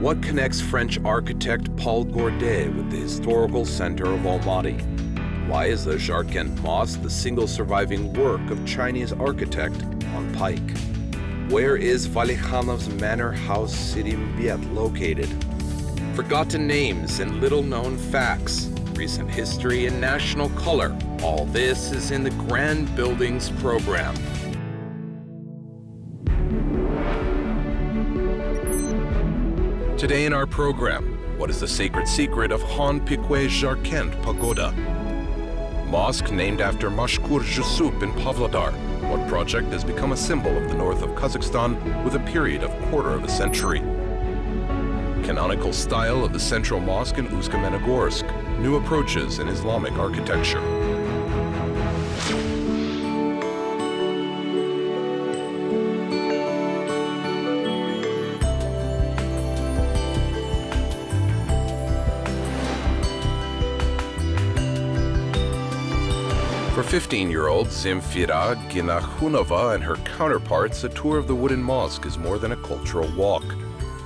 What connects French architect Paul Gourdet with the historical center of Almaty? Why is the Jarkent Mosque the single surviving work of Chinese architect on Pike? Where is Valikhanov's manor house City Mbiet located? Forgotten names and little-known facts, recent history and national color. All this is in the Grand Buildings program. Today in our program, what is the sacred secret of Han Pikwe Jarkent Pagoda? Mosque named after Mashkur Jusup in Pavlodar. What project has become a symbol of the north of Kazakhstan with a period of quarter of a century? Canonical style of the central mosque in Usk-Kamenogorsk. New approaches in Islamic architecture. For 15-year-old Zemfira Ginakhunova and her counterparts, a tour of the wooden mosque is more than a cultural walk.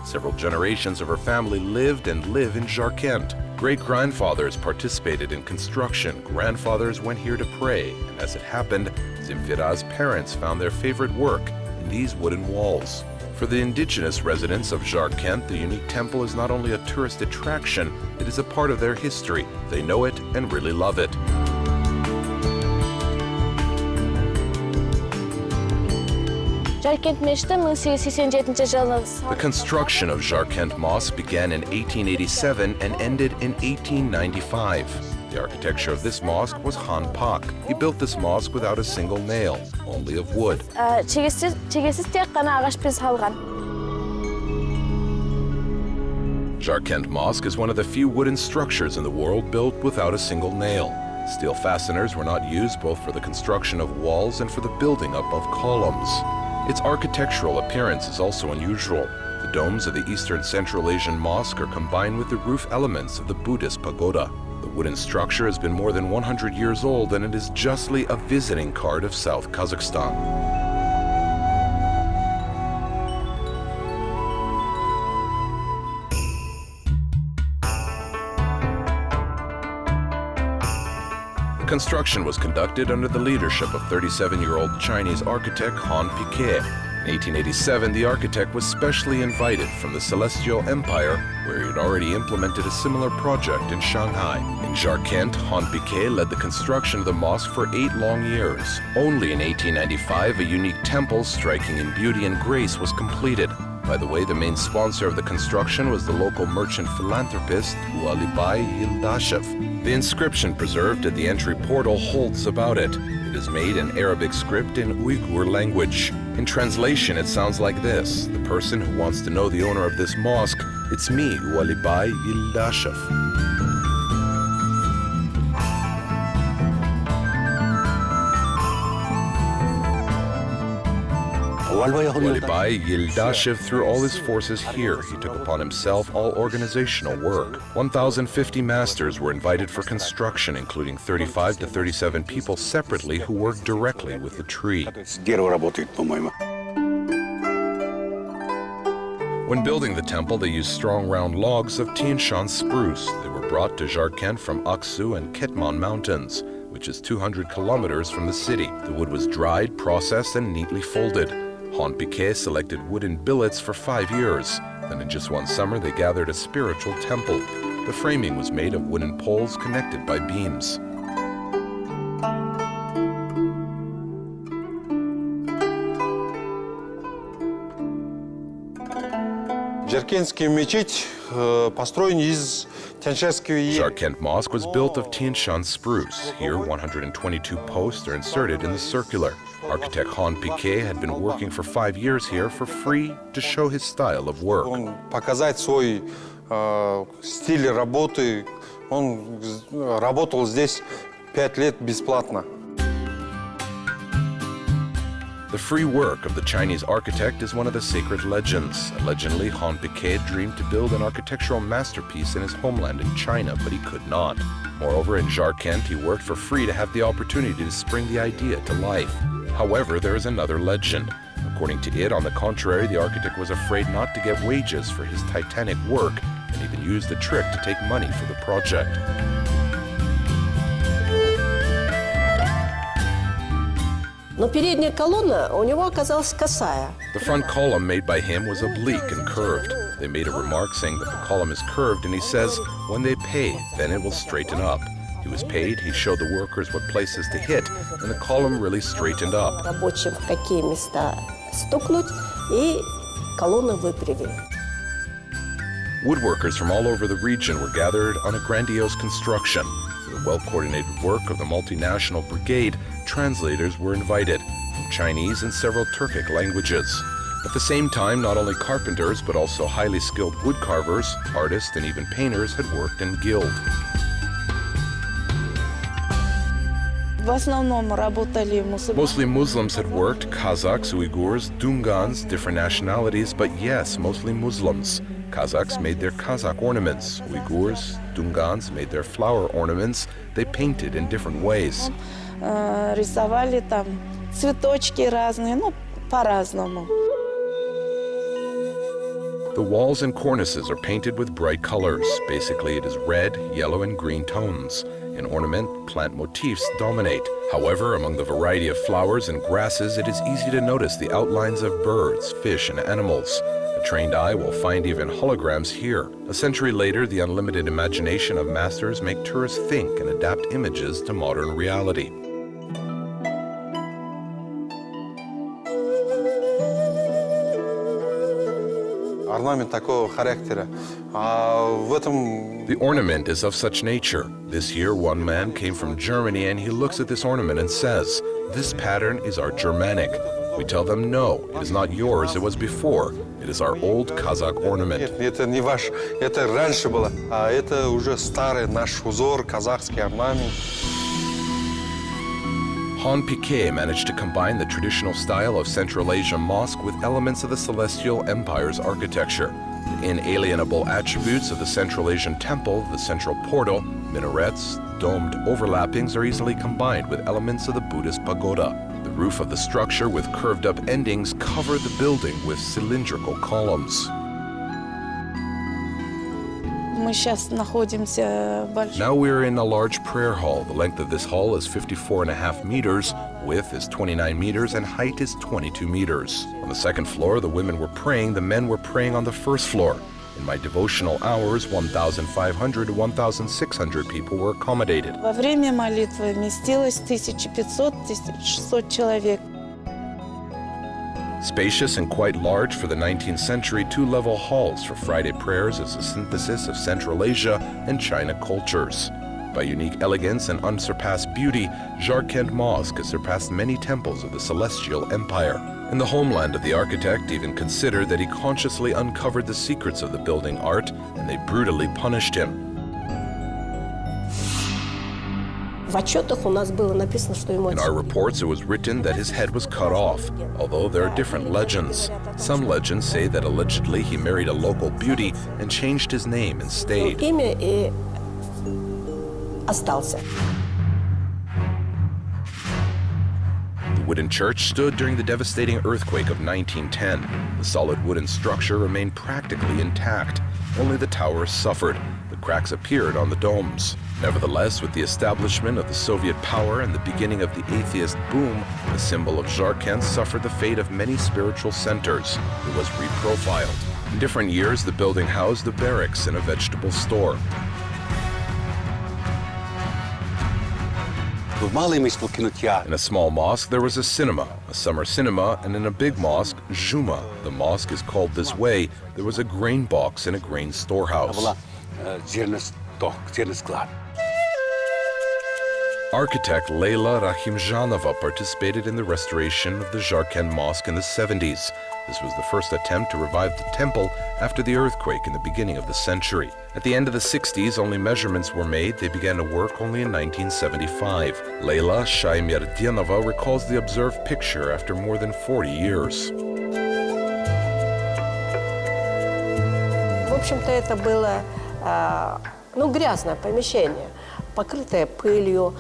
Several generations of her family lived and live in Jarkent. Great-grandfathers participated in construction, grandfathers went here to pray, and as it happened, Zemfira's parents found their favorite work in these wooden walls. For the indigenous residents of Jarkent, the unique temple is not only a tourist attraction, it is a part of their history. They know it and really love it. The construction of Jarkent Mosque began in 1887 and ended in 1895. The architecture of this mosque was Han Pak. He built this mosque without a single nail, only of wood. Jarkent Mosque is one of the few wooden structures in the world built without a single nail. Steel fasteners were not used both for the construction of walls and for the building up of columns. Its architectural appearance is also unusual. The domes of the Eastern Central Asian Mosque are combined with the roof elements of the Buddhist pagoda. The wooden structure has been more than 100 years old, and it is justly a visiting card of South Kazakhstan. The construction was conducted under the leadership of 37-year-old Chinese architect Han Pikwe. In 1887, the architect was specially invited from the Celestial Empire, where he had already implemented a similar project in Shanghai. In Jarkent, Han Pikwe led the construction of the mosque for 8 long years. Only in 1895, a unique temple striking in beauty and grace was completed. By the way, the main sponsor of the construction was the local merchant philanthropist Ualibai Yildashev. The inscription preserved at the entry portal holds about it. It is made in Arabic script in Uyghur language. In translation, it sounds like this: the person who wants to know the owner of this mosque, it's me, Ualibai Yildashev. Ualibai Yildashev threw all his forces here. He took upon himself all organizational work. 1,050 masters were invited for construction, including 35 to 37 people separately who worked directly with the tree. When building the temple, they used strong round logs of Tian Shan spruce. They were brought to Jarkent from Aksu and Ketman mountains, which is 200 kilometers from the city. The wood was dried, processed, and neatly folded. Han Pikwe selected wooden billets for 5 years. Then in just one summer, they gathered a spiritual temple. The framing was made of wooden poles connected by beams. Jarkent Mosque was built of Tian Shan spruce. Here, 122 posts are inserted in the circular. Architect Han Pikwe had been working for 5 years here for free to show his style of work. Показать свой стиль работы. Он работал здесь 5 лет бесплатно. The free work of the Chinese architect is one of the sacred legends. Allegedly, Han Pikwe dreamed to build an architectural masterpiece in his homeland in China, but he could not. Moreover, in Jarkent, he worked for free to have the opportunity to bring the idea to life. However, there is another legend. According to it, on the contrary, the architect was afraid not to get wages for his titanic work and even used the trick to take money for the project. Но передняя колонна у него оказалась косая. The front column made by him was oblique and curved. They made a remark saying that the column is curved, and he says, when they pay, then it will straighten up. He was paid, he showed the workers what places to hit, and the column really straightened up. Рабочим в какие места стукнуть, и колонна выпрямили. Woodworkers from all over the region were gathered on a grandiose construction. For the well-coordinated work of the multinational brigade, translators were invited from Chinese and several Turkic languages. At the same time, not only carpenters, but also highly skilled wood carvers, artists, and even painters had worked in guild. Mostly Muslims had worked, Kazakhs, Uyghurs, Dungans, different nationalities, but yes, mostly Muslims. Kazakhs made their Kazakh ornaments. Uyghurs, Dungans made their flower ornaments. They painted in different ways. Рисовали там цветочки разные, ну, по-разному. The walls and cornices are painted with bright colors. Basically, it is red, yellow, and green tones. In ornament, plant motifs dominate. However, among the variety of flowers and grasses, it is easy to notice the outlines of birds, fish, and animals. A trained eye will find even holograms here. A century later, the unlimited imagination of masters make tourists think and adapt images to modern reality. Орнамент такого характера. В этом... The ornament is of such nature. This year, one man came from Germany and he looks at this ornament and says, "This pattern is our Germanic." We tell them, no, it is not yours, it was before. It is our old Kazakh ornament. Нет, это не ваш, это раньше было, а это уже старый наш узор, казахский орнамент. Han Piquet managed to combine the traditional style of Central Asian mosque with elements of the Celestial Empire's architecture. The inalienable attributes of the Central Asian temple, the central portal, minarets, domed overlappings are easily combined with elements of the Buddhist pagoda. The roof of the structure with curved-up endings covered the building with cylindrical columns. Now we are in a large prayer hall. The length of this hall is 54.5 meters, width is 29 meters, and height is 22 meters. On the second floor, the women were praying, the men were praying on the first floor. In my devotional hours, 1,500 to 1,600 people were accommodated. Во время молитвы вместилось 1500-1600 человек. Spacious and quite large for the 19th century, two-level halls for Friday prayers is a synthesis of Central Asia and China cultures. By unique elegance and unsurpassed beauty, Jarkand Mosque has surpassed many temples of the Celestial Empire. And the homeland of the architect even considered that he consciously uncovered the secrets of the building art, and they brutally punished him. В отчетах у нас было написано, что ему... In our reports, it was written that his head was cut off, although there are different legends. Some legends say that allegedly he married a local beauty and changed his name and stayed. Имя и остался. The wooden church stood during the devastating earthquake of 1910. The solid wooden structure remained practically intact. Only the towers suffered. The cracks appeared on the domes. Nevertheless, with the establishment of the Soviet power and the beginning of the atheist boom, the symbol of Jarkand suffered the fate of many spiritual centers. It was reprofiled. In different years, the building housed a barracks and a vegetable store. In a small mosque, there was a cinema, a summer cinema, and in a big mosque, Juma, the mosque is called this way, there was a grain box and a grain storehouse. Architect Leyla Rahimjanova participated in the restoration of the Jarkand Mosque in the 70s. This was the first attempt to revive the temple after the earthquake in the beginning of the century. At the end of the 60s, only measurements were made. They began to work only in 1975. Leyla Shaimyardyanova recalls the observed picture after more than 40 years. В общем-то, это было грязное помещение. покрытая пылью,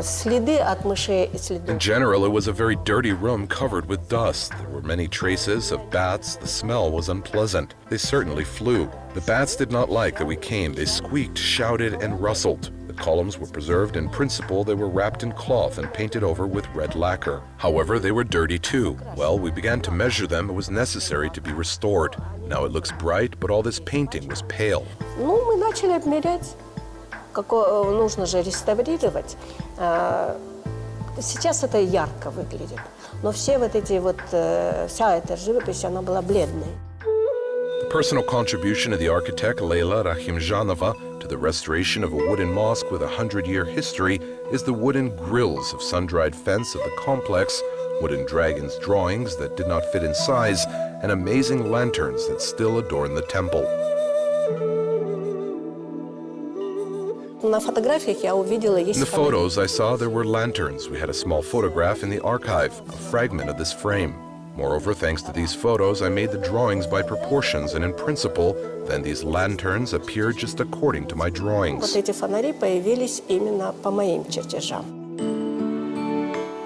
следы от мышей и следов. In general, it was a very dirty room covered with dust. There were many traces of bats. The smell was unpleasant. They certainly flew. The bats did not like that we came. They squeaked, shouted, and rustled. The columns were preserved. In principle, they were wrapped in cloth and painted over with red lacquer. However, they were dirty too. Well, we began to measure them. It was necessary to be restored. Now it looks bright, but all this painting was pale. Ну, мы начали обмерять, нужно же реставрировать. Сейчас это ярко выглядит, но все вот эти вся эта живопись, она была бледной. The personal contribution of the architect Leyla Rahimjanova to the restoration of a wooden mosque with a 100-year history is the wooden grills of sun-dried fence of the complex, wooden dragons drawings that did not fit in size, and amazing lanterns that still adorn the temple. На фотографиях я увидела, In the photos I saw there were lanterns. We had a small photograph in the archive, a fragment of this frame. Moreover, thanks to these photos, I made the drawings by proportions, and in principle, then these lanterns appeared just according to my drawings. Вот эти фонари появились именно по моим чертежам.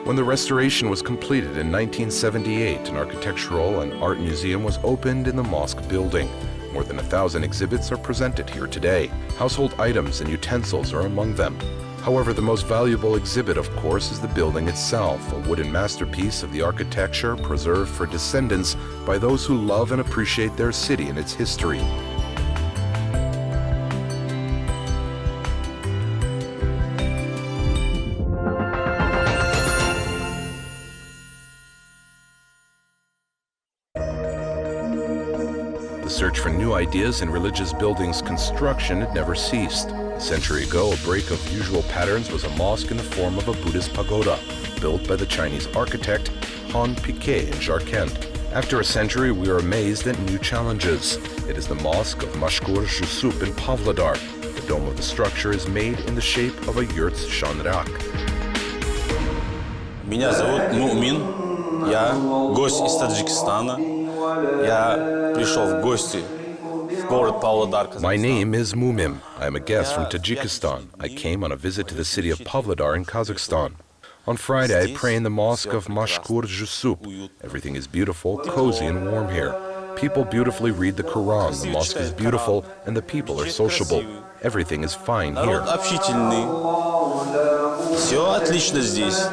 When the restoration was completed in 1978, an architectural and art museum was opened in the mosque building. More than 1,000 exhibits are presented here today. Household items and utensils are among them. However, the most valuable exhibit, of course, is the building itself, a wooden masterpiece of the architecture preserved for descendants by those who love and appreciate their city and its history. The search for new ideas in religious buildings construction had never ceased. A century ago, a break of usual patterns was a mosque in the form of a Buddhist pagoda, built by the Chinese architect Han Piquet in Jarkent. After a century, we are amazed at new challenges. It is the mosque of Mashkur Jusup in Pavlodar. The dome of the structure is made in the shape of a yurt's shanrak. Меня зовут Мумин. Я гость из Таджикистана. Я пришел в гости в город Павлодар. My name is Mumim. I am a guest from Tajikistan. I came on a visit to the city of Pavlodar in Kazakhstan. On Friday, I pray in the mosque of Mashkur Jusup. Everything is beautiful, cozy, and warm here. People beautifully read the Quran. The mosque is beautiful, and the people are sociable. Everything is fine here. Народ общительный. Все отлично здесь.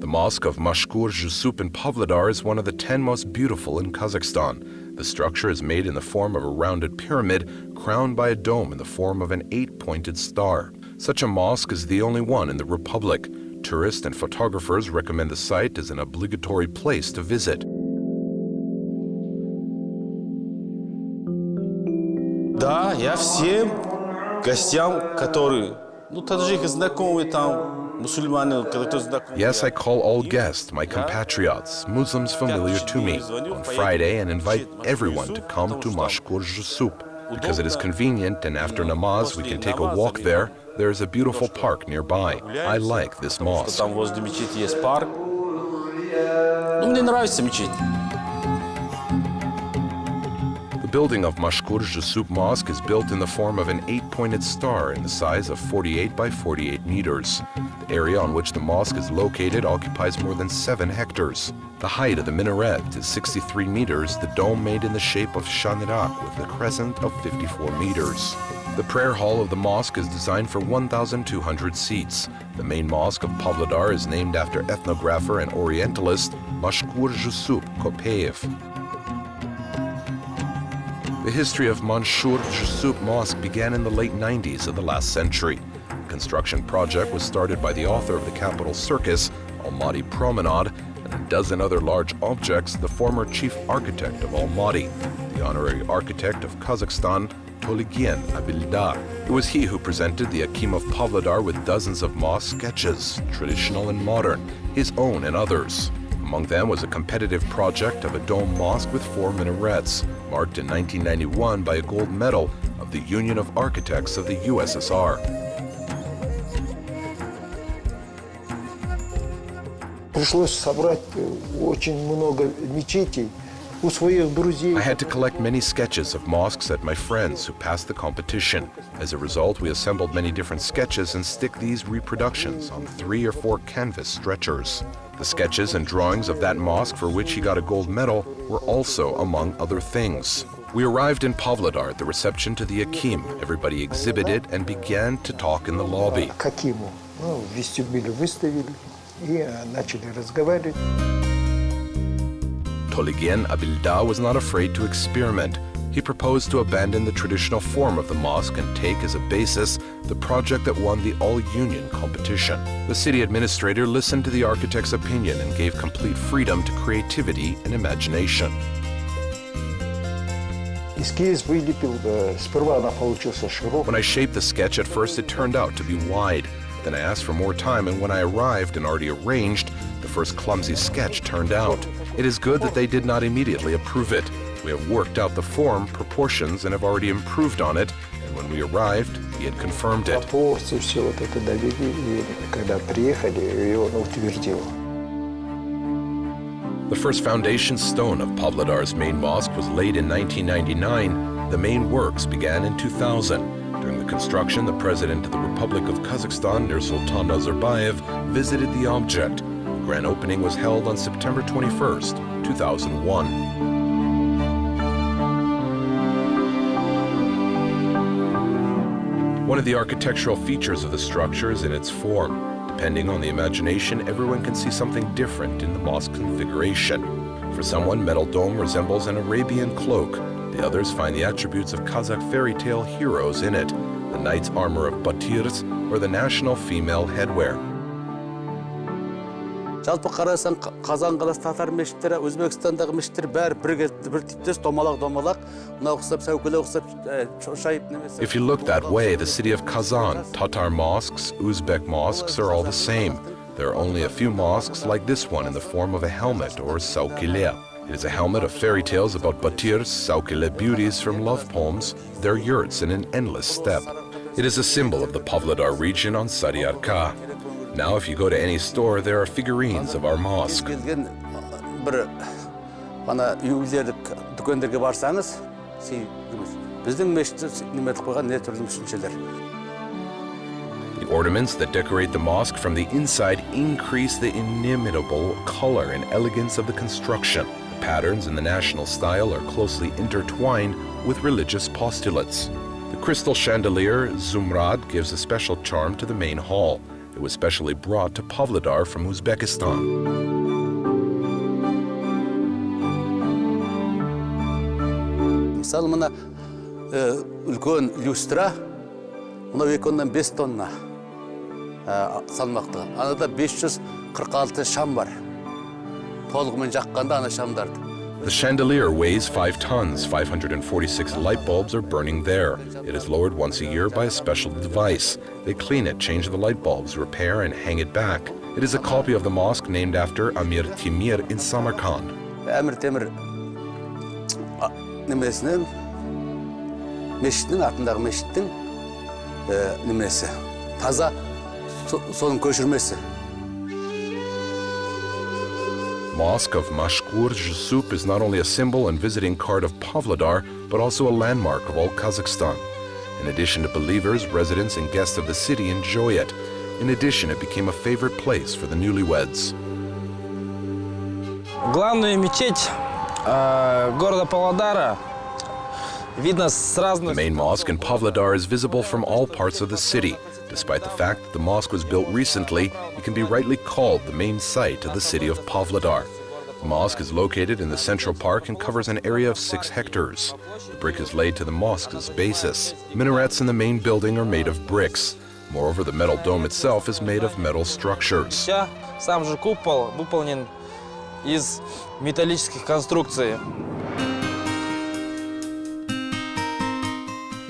The mosque of Mashkur Jusup in Pavlodar is one of the 10 most beautiful in Kazakhstan. The structure is made in the form of a rounded pyramid crowned by a dome in the form of an 8-pointed star. Such a mosque is the only one in the Republic. Tourists and photographers recommend the site as an obligatory place to visit. Да, я всем гостям, которые, таджики знакомые там, мусульмане, которые знакомы. Yes, I call all guests, my compatriots, Muslims familiar to me, on Friday and invite everyone to come to Mashkur Jusup. Because it is convenient and after namaz we can take a walk there. There is a beautiful park nearby. I like this mosque. Там возле мечети есть парк. Мне нравится мечеть. The building of Mashkur Jusup Mosque is built in the form of an 8-pointed star in the size of 48 by 48 meters. The area on which the mosque is located occupies more than 7 hectares. The height of the minaret is 63 meters, the dome made in the shape of shanrak with a crescent of 54 meters. The prayer hall of the mosque is designed for 1,200 seats. The main mosque of Pavlodar is named after ethnographer and orientalist Mashkur Jusup Kopeyev. The history of Mashkur Jusup Mosque began in the late 90s of the last century. The construction project was started by the author of the capital circus, Almaty Promenade, and a dozen other large objects, the former chief architect of Almaty, the honorary architect of Kazakhstan, Toligien Abildar. It was he who presented the Akim of Pavlodar with dozens of mosque sketches, traditional and modern, his own and others. Among them was a competitive project of a dome mosque with 4 minarets, marked in 1991 by a gold medal of the Union of Architects of the USSR. Пришлось собрать очень много мечетей у своих друзей. I had to collect many sketches of mosques at my friends who passed the competition. As a result, we assembled many different sketches and stick these reproductions on 3 or 4 canvas stretchers. The sketches and drawings of that mosque for which he got a gold medal were also among other things. We arrived in Pavlodar at the reception to the Akim. Everybody exhibited and began to talk in the lobby. К Акиму. В вестибюле выставили и начали разговаривать. Toligen Abilda was not afraid to experiment. He proposed to abandon the traditional form of the mosque and take as a basis the project that won the all-union competition. The city administrator listened to the architect's opinion and gave complete freedom to creativity and imagination. Эскиз вылепил, сперва она получился широкой. When I shaped the sketch, at first it turned out to be wide. Then I asked for more time, and when I arrived and already arranged, the first clumsy sketch turned out. It is good that they did not immediately approve it. We have worked out the form, proportions, and have already improved on it, and when we arrived, he had confirmed it. Пропорции, все вот это довели, и когда приехали, ее он утвердил. The first foundation stone of Pavlodar's main mosque was laid in 1999. The main works began in 2000. During the construction, the President of the Republic of Kazakhstan, Nursultan Nazarbayev, visited the object. The grand opening was held on September 21st, 2001. One of the architectural features of the structure is in its form. Depending on the imagination, everyone can see something different in the mosque configuration. For someone, Metal Dome resembles an Arabian cloak. The others find the attributes of Kazakh fairy tale heroes in it, the knight's armor of Batirs or the national female headwear. Жалпы қарасаң, Қазан қаласы татар мешіттері, Өзбекстандағы мешіттер бәрі бір типтес, домалақ, мына ұқсап, сәукеле ұқсап, шайып немесе. If you look that way, the city of Kazan, Tatar mosques, Uzbek mosques are all the same. There are only a few mosques like this one in the form of a helmet or saukile. It is a helmet of fairy tales about Batirs, saukile beauties from love poems, their yurts in an endless steppe. It is a symbol of the Pavlodar region on Saryarka. Now, if you go to any store, there are figurines of our mosque. Келген бір ана үйлерлік дүкендерге барсаңыз, біздің мешітті неметіп қойған не түрлі мүсіншелер. The ornaments that decorate the mosque from the inside increase the inimitable color and elegance of the construction. The patterns in the national style are closely intertwined with religious postulates. The crystal chandelier, Zumrad, gives a special charm to the main hall. It was specially brought to Pavlodar from Uzbekistan. Мысалы, мына үлкен люстра, мына еконнан 5 тонна салмақты. Анада 546 шам бар. Толығымен жаққанда ана шамдарды. The chandelier weighs 5 tons. 546 light bulbs are burning there. It is lowered once a year by a special device. They clean it, change the light bulbs, repair, and hang it back. It is a copy of the mosque named after Amir Timur in Samarkand. Әмір Темір немесінен, мешіттің, артындағы мешіттің немесі. Таза соның көшірмесі. Mosque of Mashkur Jusup is not only a symbol and visiting card of Pavlodar, but also a landmark of all Kazakhstan. In addition to believers, residents and guests of the city enjoy it. In addition, it became a favorite place for the newlyweds. Главную мечеть города Павлодара видно с разных. The main mosque in Pavlodar is visible from all parts of the city. Despite the fact that the mosque was built recently, it can be rightly called the main site of the city of Pavlodar. The mosque is located in the central park and covers an area of 6 hectares. The brick is laid to the mosque's basis. Minarets in the main building are made of bricks. Moreover, the metal dome itself is made of metal structures. Сам же купол выполнен из металлических конструкций.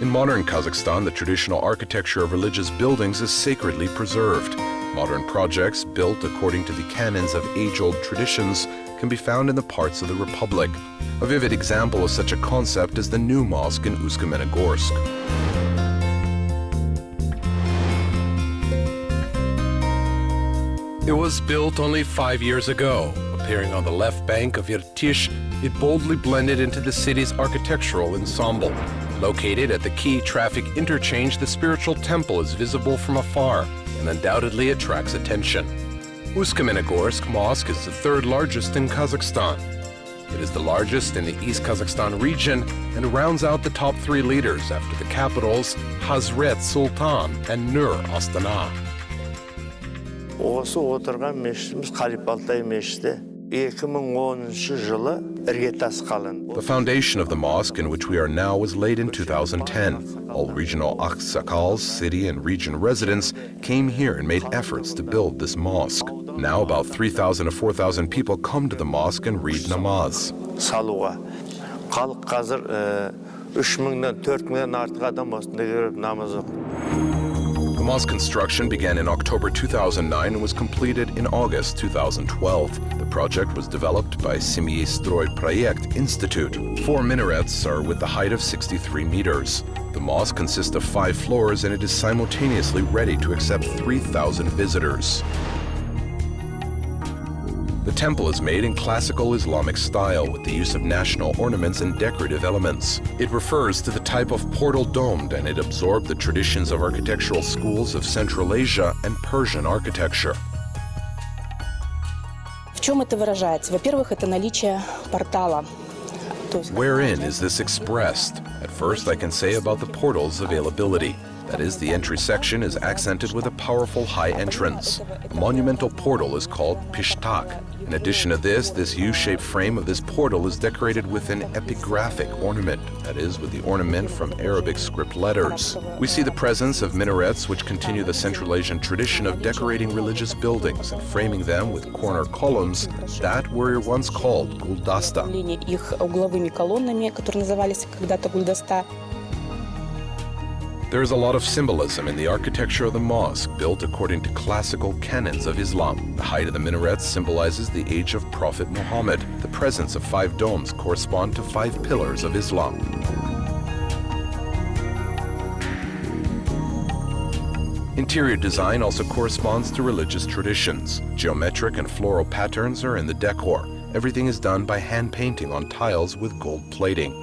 In modern Kazakhstan, the traditional architecture of religious buildings is sacredly preserved. Modern projects, built according to the canons of age-old traditions, can be found in the parts of the Republic. A vivid example of such a concept is the new mosque in Usk-Kamenogorsk. It was built only 5 years ago. Appearing on the left bank of Irtysh, It boldly blended into the city's architectural ensemble. Located at the key traffic interchange, the spiritual temple is visible from afar and undoubtedly attracts attention. Usk-Kamenogorsk Mosque is the third largest in Kazakhstan. It is the largest in the East Kazakhstan region and rounds out the top three leaders after the capitals Hazret Sultan and Nur Astana. Осы отырған мешітіміз Қалипалтай мешіті 2010 жылы іргетас қаланды. The foundation of the mosque in which we are now was laid in 2010. All regional Aksakals, city and region residents came here and made efforts to build this mosque. Now about 3,000 to 4,000 people come to the mosque and read namaz. Салуға. Халық қазір 3,000-ден 4,000-ден артық адам осында келіп намаз оқиды. The mosque construction began in October 2009 and was completed in August 2012. The project was developed by Semyi Stroy Projekt Institute. 4 minarets are with the height of 63 meters. The mosque consists of 5 floors and it is simultaneously ready to accept 3,000 visitors. The temple is made in classical Islamic style with the use of national ornaments and decorative elements. It refers to the type of portal domed and it absorbed the traditions of architectural schools of Central Asia and Persian architecture. В чем это выражается? Во-первых, это наличие портала. Wherein is this expressed? At first, I can say about the portal's availability. That is, the entry section is accented with a powerful high entrance. A monumental portal is called pishtak. In addition to this U-shaped frame of this portal is decorated with an epigraphic ornament, that is, with the ornament from Arabic script letters. We see the presence of minarets which continue the Central Asian tradition of decorating religious buildings and framing them with corner columns that were once called guldasta. Их угловыми колоннами, которые назывались когда-то гульдаста. There is a lot of symbolism in the architecture of the mosque, built according to classical canons of Islam. The height of the minarets symbolizes the age of Prophet Muhammad. The presence of 5 domes correspond to 5 pillars of Islam. Interior design also corresponds to religious traditions. Geometric and floral patterns are in the decor. Everything is done by hand painting on tiles with gold plating.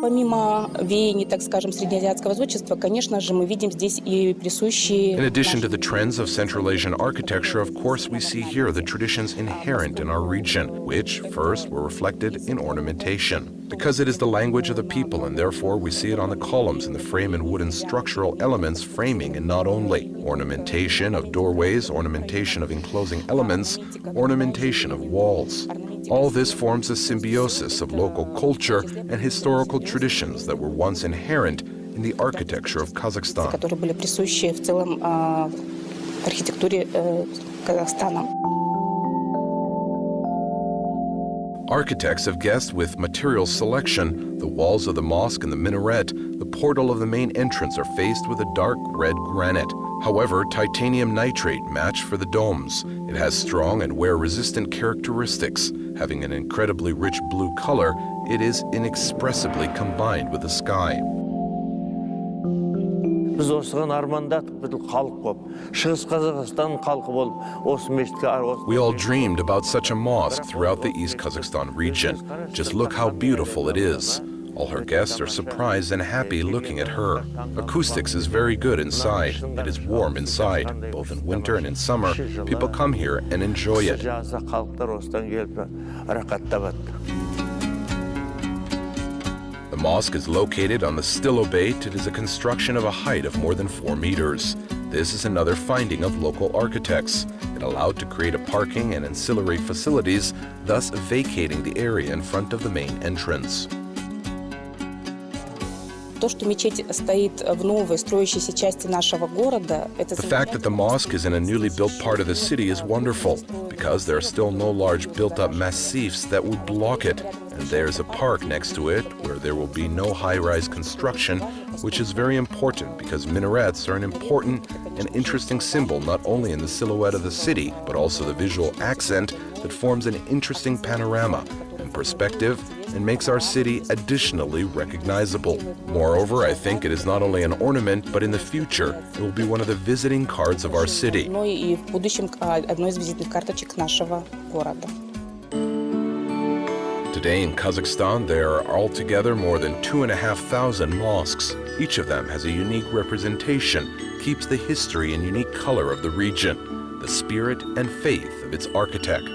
Помимо веяний, так скажем, среднеазиатского зодчества, конечно же, мы видим здесь и присущие... In addition to the trends of Central Asian architecture, of course, we see here the traditions inherent in our region, which, first, were reflected in ornamentation. Because it is the language of the people, and therefore we see it on the columns and the frame and wooden structural elements framing, and not only. Ornamentation of doorways, ornamentation of enclosing elements, ornamentation of walls. All this forms a symbiosis of local culture and historical traditions that were once inherent in the architecture of Kazakhstan. Которые были присущи в целом архитектуре Казахстана. Architects have guessed with material selection, the walls of the mosque and the minaret, the portal of the main entrance are faced with a dark red granite. However, titanium nitrate matched for the domes. It has strong and wear-resistant characteristics. Having an incredibly rich blue color, it is inexpressibly combined with the sky. Biz осыған армандадық, біз халық болып, Шығыс Қазақстан халқы болып, осы мешітке We all dreamed about such a mosque throughout the East Kazakhstan region. Just look how beautiful it is. All her guests are surprised and happy looking at her. Acoustics is very good inside. It is warm inside, both in winter and in summer. People come here and enjoy it. The mosque is located on the Stilo Beit. It is a construction of a height of more than 4 meters. This is another finding of local architects. It allowed to create a parking and ancillary facilities, thus vacating the area in front of the main entrance. То, что мечеть стоит в новой строящейся части нашего города, это... The fact that the mosque is in a newly built part of the city is wonderful, because there are still no large built-up massifs that would block it, and there's a park next to it where there will be no high-rise construction, which is very important because minarets are an important and interesting symbol not only in the silhouette of the city, but also the visual accent that forms an interesting panorama and perspective and makes our city additionally recognizable. Moreover, I think it is not only an ornament, but in the future, it will be one of the visiting cards of our city. Но и в будущем одной из визитных карточек нашего города. Today in Kazakhstan, there are altogether more than 2,500 mosques. Each of them has a unique representation, keeps the history and unique color of the region, the spirit and faith of its architect.